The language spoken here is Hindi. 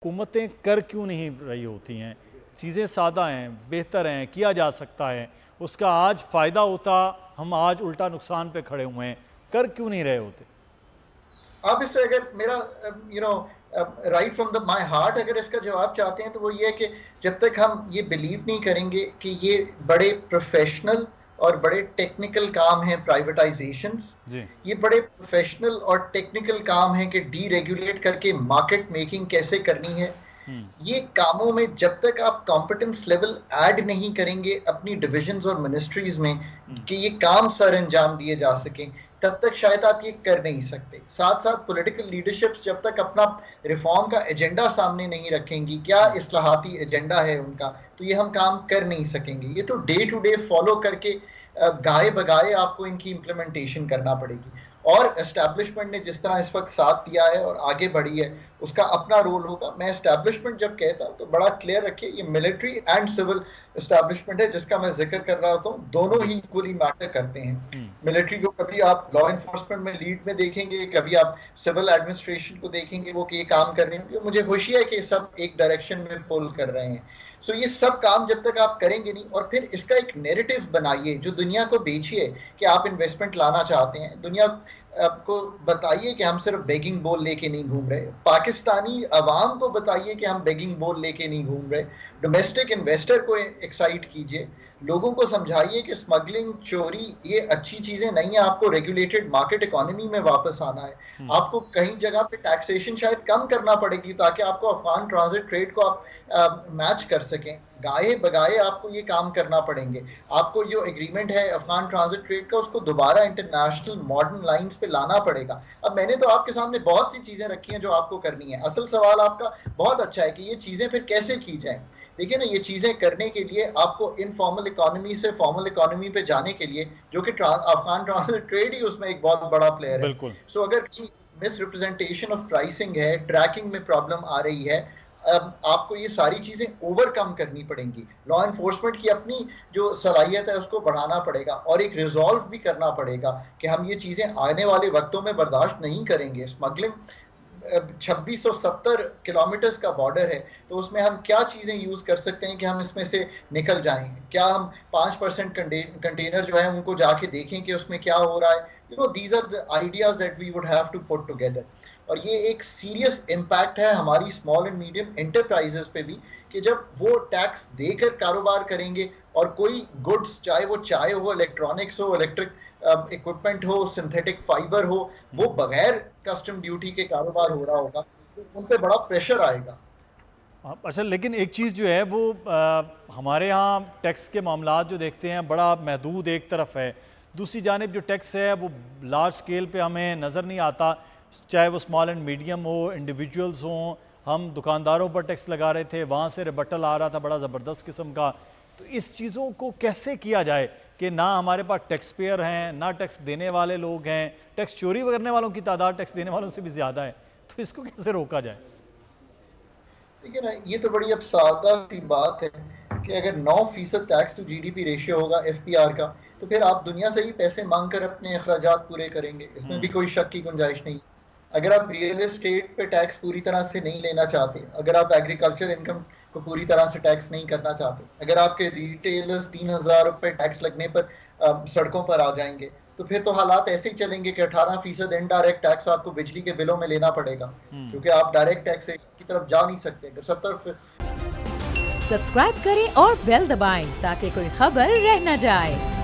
हुकूमतें कर क्यों नहीं रही होती हैं? चीज़ें सादा हैं, बेहतर हैं, किया जा सकता है, उसका आज फ़ायदा होता, हम आज उल्टा नुकसान पे खड़े हुए हैं, कर क्यों नहीं रहे होते? आप इससे अगर मेरा you know right from the my heart अगर इसका जवाब चाहते हैं तो वो ये है कि जब तक हम ये बिलीव नहीं करेंगे कि ये बड़े प्रोफेशनल और बड़े टेक्निकल काम हैं प्राइवेटाइजेशंस, जी। ये बड़े प्रोफेशनल और टेक्निकल काम हैं कि डीरेगुलेट करके मार्केट मेकिंग कैसे करनी है, हुँ, ये कामों में जब तक आप कॉम्पिटेंस लेवल ऐड नहीं करेंगे अपनी डिविजन्स और मिनिस्ट्रीज में हुँ, कि ये काम सर अंजाम दिए जा सकें, तब तक शायद आप ये कर नहीं सकते। साथ साथ पॉलिटिकल लीडरशिप्स जब तक अपना रिफॉर्म का एजेंडा सामने नहीं रखेंगी, क्या हुँ, इस्लाहाती एजेंडा है उनका, तो ये हम काम कर नहीं सकेंगे। ये तो डे टू डे फॉलो करके गाए बगाए आपको इनकी इम्प्लीमेंटेशन करना पड़ेगी। और एस्टैब्लिशमेंट ने जिस तरह इस वक्त साथ दिया है और आगे बढ़ी है, उसका अपना रोल होगा। मैं एस्टैब्लिशमेंट जब कहता हूं तो बड़ा क्लियर रखिए, ये मिलिट्री एंड सिविल एस्टैब्लिशमेंट है जिसका मैं जिक्र कर रहा होता हूं, दोनों जी, ही इक्वली मैटर करते हैं। हुँ, मिलिट्री को कभी आप लॉ इन्फोर्समेंट में लीड में देखेंगे, कभी आप सिविल एडमिनिस्ट्रेशन को देखेंगे वो कि ये काम कर रहे हैं, मुझे खुशी है कि सब एक डायरेक्शन में पुल कर रहे हैं। सो ये सब काम जब तक आप करेंगे नहीं और फिर इसका एक नैरेटिव बनाइए जो दुनिया को बेचिए कि आप इन्वेस्टमेंट लाना चाहते हैं, दुनिया आपको बताइए कि हम सिर्फ बेगिंग बोल लेके नहीं घूम रहे, पाकिस्तानी अवाम को बताइए कि हम बेगिंग बोल लेके नहीं घूम रहे, डोमेस्टिक इन्वेस्टर को एक्साइट कीजिए, लोगों को समझाइए कि स्मगलिंग, चोरी ये अच्छी चीजें नहीं है, आपको रेगुलेटेड मार्केट इकोनॉमी में वापस आना है। हुँ, आपको कहीं जगह पे टैक्सेशन शायद कम करना पड़ेगी ताकि आपको अफगान ट्रांजिट ट्रेड को आप मैच कर सकें। गाए बगाए आपको ये काम करना पड़ेंगे। आपको जो एग्रीमेंट है अफगान ट्रांजिट ट्रेड का, उसको दोबारा इंटरनेशनल मॉडर्न लाइंस पे लाना पड़ेगा। अब मैंने तो आपके सामने बहुत सी चीजें रखी हैं जो आपको करनी है। असल सवाल आपका बहुत अच्छा है कि ये चीजें फिर कैसे की जाए। देखिए ना, ये चीजें करने के लिए आपको इनफॉर्मल इकोनॉमी से फॉर्मल इकोनॉमी पे जाने के लिए, जो कि अफगान ट्रांजिट ट्रेड ही उसमें एक बहुत बड़ा प्लेयर है। बिल्कुल। सो अगर मिस रिप्रेजेंटेशन ऑफ प्राइसिंग है, ट्रैकिंग में प्रॉब्लम आ रही है, आपको ये सारी चीजें ओवरकम करनी पड़ेंगी। लॉ एनफोर्समेंट की अपनी जो सलाहियत है उसको बढ़ाना पड़ेगा और एक रिजॉल्व भी करना पड़ेगा कि हम ये चीजें आने वाले वक्तों में बर्दाश्त नहीं करेंगे। स्मगलिंग 2670 किलोमीटर का बॉर्डर है, तो उसमें हम क्या चीजें यूज कर सकते हैं कि हम इसमें से निकल जाएं। क्या हम 5% कंटेनर जो है उनको जाके देखें कि उसमें क्या हो रहा है। These are the ideas that we would have to put together. और ये एक सीरियस इम्पैक्ट है हमारी स्मॉल एंड मीडियम एंटरप्राइजेस पे भी कि जब वो टैक्स देकर कारोबार करेंगे और कोई गुड्स, चाहे वो चाय हो, इलेक्ट्रॉनिक्स हो, इलेक्ट्रिक इक्विपमेंट हो, सिंथेटिक फाइबर हो, वो हुँ। बगैर कस्टम ड्यूटी के कारोबार हो रहा होगा, तो उन पे बड़ा प्रेशर आएगा। अच्छा, लेकिन एक चीज़ जो है वो हमारे यहाँ टैक्स के मामलात जो देखते हैं बड़ा महदूद एक तरफ है, दूसरी जानिब जो टैक्स है वो लार्ज स्केल पे हमें नज़र नहीं आता, चाहे वो स्मॉल एंड मीडियम हो, इंडिविजुअल्स हों। हम दुकानदारों पर टैक्स लगा रहे थे, वहाँ से रिबटल आ रहा था बड़ा ज़बरदस्त किस्म का। तो इस चीज़ों को कैसे किया जाए कि ना हमारे पास टैक्स पेयर हैं, ना टैक्स देने वाले लोग हैं, टैक्स चोरी करने वालों की तादाद टैक्स देने वालों से भी ज़्यादा है, तो इसको कैसे रोका जाए? देखिए ना, ये तो बड़ी अब सादा सी बात है कि अगर 9% टैक्स टू जीडीपी रेशियो होगा एफपीआर का, तो फिर आप दुनिया से ही पैसे मांग कर अपने अखराजात पूरे करेंगे, इसमें भी हुँ, कोई शक की गुंजाइश नहीं। अगर आप रियल एस्टेट पे टैक्स पूरी तरह से नहीं लेना चाहते, अगर आप एग्रीकल्चर इनकम को पूरी तरह से टैक्स नहीं करना चाहते, अगर आपके रिटेलर्स 3,000 रुपए टैक्स लगने पर सड़कों पर आ जाएंगे, तो फिर तो हालात ऐसे ही चलेंगे कि 18% इनडायरेक्ट टैक्स आपको बिजली के बिलों में लेना पड़ेगा, हुँ। क्योंकि आप डायरेक्ट टैक्स की तरफ जा नहीं सकते। अगर 70। सब्सक्राइब करें और बेल दबाएं ताकि कोई खबर रह न जाए।